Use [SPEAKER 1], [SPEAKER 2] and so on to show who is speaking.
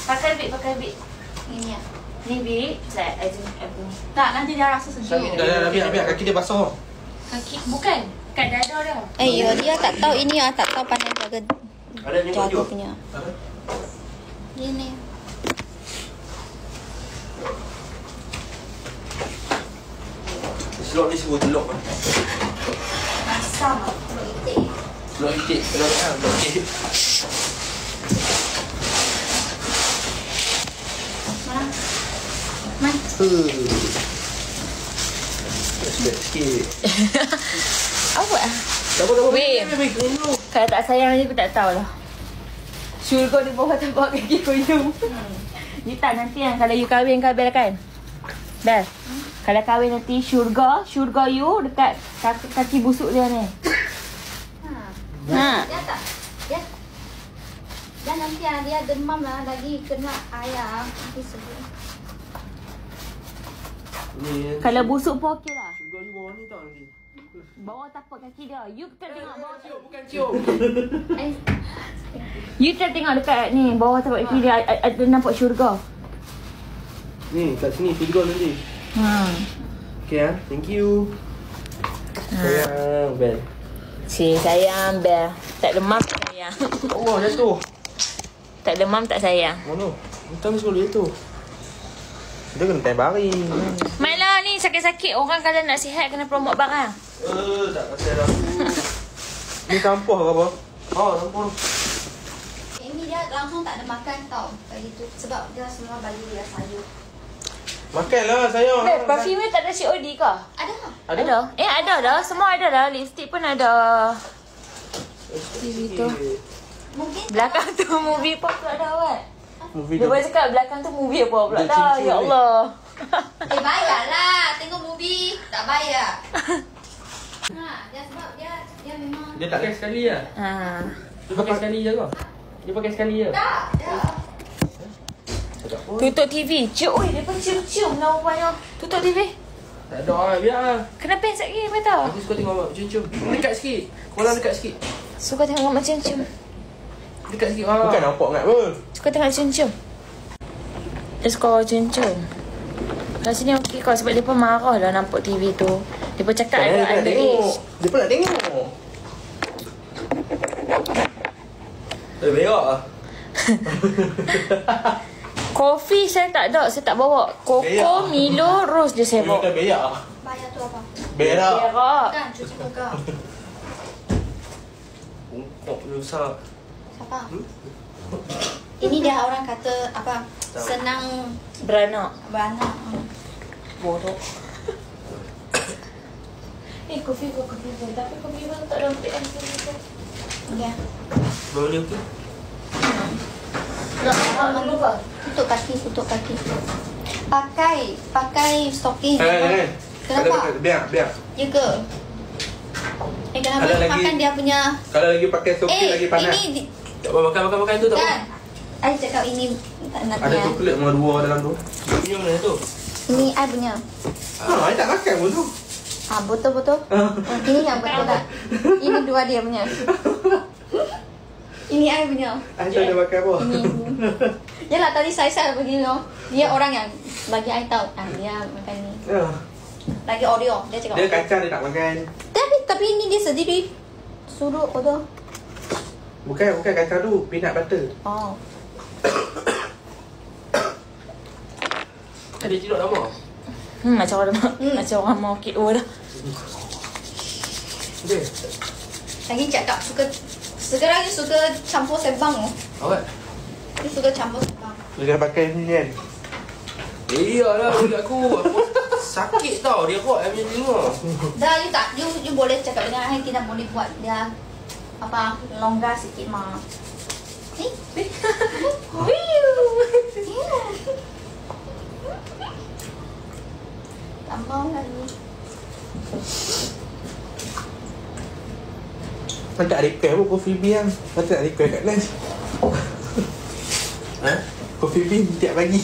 [SPEAKER 1] Pakai bit. Ini ya. Ni bit. Tak, nanti dia rasa sejuk.
[SPEAKER 2] Dah, biar kaki dia basah.
[SPEAKER 1] Kaki bukan. Kat dada dia.
[SPEAKER 3] Ya, dia tak tahu ini tak tahu pandai jaga punya. Ini.
[SPEAKER 2] Selok ni semua telok kan.
[SPEAKER 1] Masam.
[SPEAKER 2] Telok itik. Telok itik.
[SPEAKER 1] Mana?
[SPEAKER 2] Sikit.
[SPEAKER 1] Apa?
[SPEAKER 2] Tak apa.
[SPEAKER 1] Weh. Kalau tak sayang ni aku tak tahulah. Syurga di bawah tapak kaki koyum. You tak nanti yang kalau you kahwin kan Bel kan? Bel. Kalau kahwin nanti syurga you dekat kaki busuk dia ni.
[SPEAKER 3] Dia tak. Dia nanti dia demam lah lagi kena ayam nanti sebut.
[SPEAKER 2] Ni.
[SPEAKER 3] Kalau busuk pun okey lah.
[SPEAKER 2] Syurga you bawah ni tak nanti.
[SPEAKER 3] Bawah tapak kaki dia. You kita tengok bawah tapak.
[SPEAKER 2] Bukan cium.
[SPEAKER 3] You kita tengok dekat ni bawah tapak kaki dia ada nampak syurga.
[SPEAKER 2] Ni kat sini syurga nanti. Okay thank you. Sayang Bel.
[SPEAKER 1] Sayang Bel. Tak demam tak sayang.
[SPEAKER 2] Allah jatuh.
[SPEAKER 1] Tak demam tak sayang.
[SPEAKER 2] Mana? Entah ni sekolah jatuh. Dia kena time baring.
[SPEAKER 1] Mainlah ni sakit-sakit. Orang kalau nak sihat kena promote barang.
[SPEAKER 2] Tak pasal aku. Ni sampah ke apa? Sampah.
[SPEAKER 3] Ini dia langsung tak ada makan tau. Kayak gitu. Sebab dia semua bagi dia sayur.
[SPEAKER 2] Makanlah sayang.
[SPEAKER 1] Perfume tak ada COD ke?
[SPEAKER 3] Ada.
[SPEAKER 1] Ada. Ada dah. Semua ada dah. Lipstick pun ada. TV tu.
[SPEAKER 3] Mungkin
[SPEAKER 1] Belakang tu movie pop pula dah awak.
[SPEAKER 2] Movie
[SPEAKER 1] Dia
[SPEAKER 2] tu.
[SPEAKER 1] boleh cakap belakang tu movie apa pula
[SPEAKER 2] Dia
[SPEAKER 1] dah.
[SPEAKER 2] cincin
[SPEAKER 1] Ya
[SPEAKER 2] ni.
[SPEAKER 1] Allah.
[SPEAKER 3] bayarlah. Tengok movie tak bayar. Dia sebab dia memang
[SPEAKER 2] Dia tak pakai sekali lah. Dia pakai sekali je ke? Dia pakai sekali je?
[SPEAKER 3] tak.
[SPEAKER 2] Tak apa.
[SPEAKER 1] Tutup TV. Cik, oi, dia pun cium-cium lah rupanya. Tutup TV.
[SPEAKER 2] Tak ada lah, biar lah.
[SPEAKER 1] Kenapa yang sakit ke tau?
[SPEAKER 2] Aku suka tengok mak cium-cium. Dekat sikit. Kolam dekat sikit.
[SPEAKER 1] Suka tengok mak cium-cium.
[SPEAKER 2] Dekat sikit. Bukan nampak kat pun.
[SPEAKER 1] Suka tengok cium-cium. Dia suka cium-cium. Kat sini okey kau sebab dia pun marah lah nampak TV tu. Dia pun cakap
[SPEAKER 2] Dia
[SPEAKER 1] ada
[SPEAKER 2] nak tengok.
[SPEAKER 1] age.
[SPEAKER 2] Dia pun nak tengok. Berak lah.
[SPEAKER 1] Kopi saya tak ada, saya tak bawa. Koko,
[SPEAKER 2] Berak.
[SPEAKER 1] Milo, Rose je saya bawa.
[SPEAKER 2] Dia berak lah.
[SPEAKER 3] Bayar tu apa?
[SPEAKER 2] Berak.
[SPEAKER 1] Berak.
[SPEAKER 3] Kan cuci muka.
[SPEAKER 2] Ungkok besar.
[SPEAKER 3] Siapa? Ini dia orang kata apa? Senang
[SPEAKER 1] Beranak.
[SPEAKER 3] beranak.
[SPEAKER 1] Bodoh. Kopi. Tapi kopi pun tak ada untuk tu.
[SPEAKER 3] Ya.
[SPEAKER 2] Boleh ke?
[SPEAKER 1] Nak dulu ke?
[SPEAKER 3] Tutup kaki. Pakai stocking. Kenapa?
[SPEAKER 2] Biar.
[SPEAKER 3] Ya ke? Kenapa
[SPEAKER 2] Ada lagi-
[SPEAKER 3] makan dia punya?
[SPEAKER 2] Kalau lagi pakai topi lagi panas.
[SPEAKER 3] Ini
[SPEAKER 2] Tak apa makan tu tak apa.
[SPEAKER 3] kan? I cakap ini tak nak
[SPEAKER 2] Ada
[SPEAKER 3] punya.
[SPEAKER 2] coklat sama dua dalam tu. Punya mana tu?
[SPEAKER 3] Ini I punya.
[SPEAKER 2] I tak makan pun tu.
[SPEAKER 3] Betul. Ini yang betul tak? Ini dua dia punya. Ini I punya.
[SPEAKER 2] I tak ada makan apa.
[SPEAKER 3] Ini. Yalah tadi saya pergi no. Dia orang yang bagi I tahu. Dia makan ni. Lagi Oreo. Dia cakap.
[SPEAKER 2] Dia kacang dia tak makan.
[SPEAKER 3] Tapi ini dia sendiri suruh order.
[SPEAKER 2] Bukan kacang tu, peanut butter.
[SPEAKER 3] Oh.
[SPEAKER 2] Ada tidur lama.
[SPEAKER 1] Macam orang mau KO dah.
[SPEAKER 2] Okey.
[SPEAKER 3] Lagi cakap sekarang ni suka campur sembang.
[SPEAKER 2] Awak.
[SPEAKER 3] Dia suka campur sembang.
[SPEAKER 2] Dia dah pakai ni kan. Iyalah budak aku. Sakit tau dia buat macam ni semua.
[SPEAKER 3] Dah you boleh cakap dengan I kita boleh buat dia apa longgar sikit mah. Ni. Tak mau lagi.
[SPEAKER 2] Macam tak request pun Coffee Bean. Macam tak request kat lunch. Coffee Bean tiap pagi.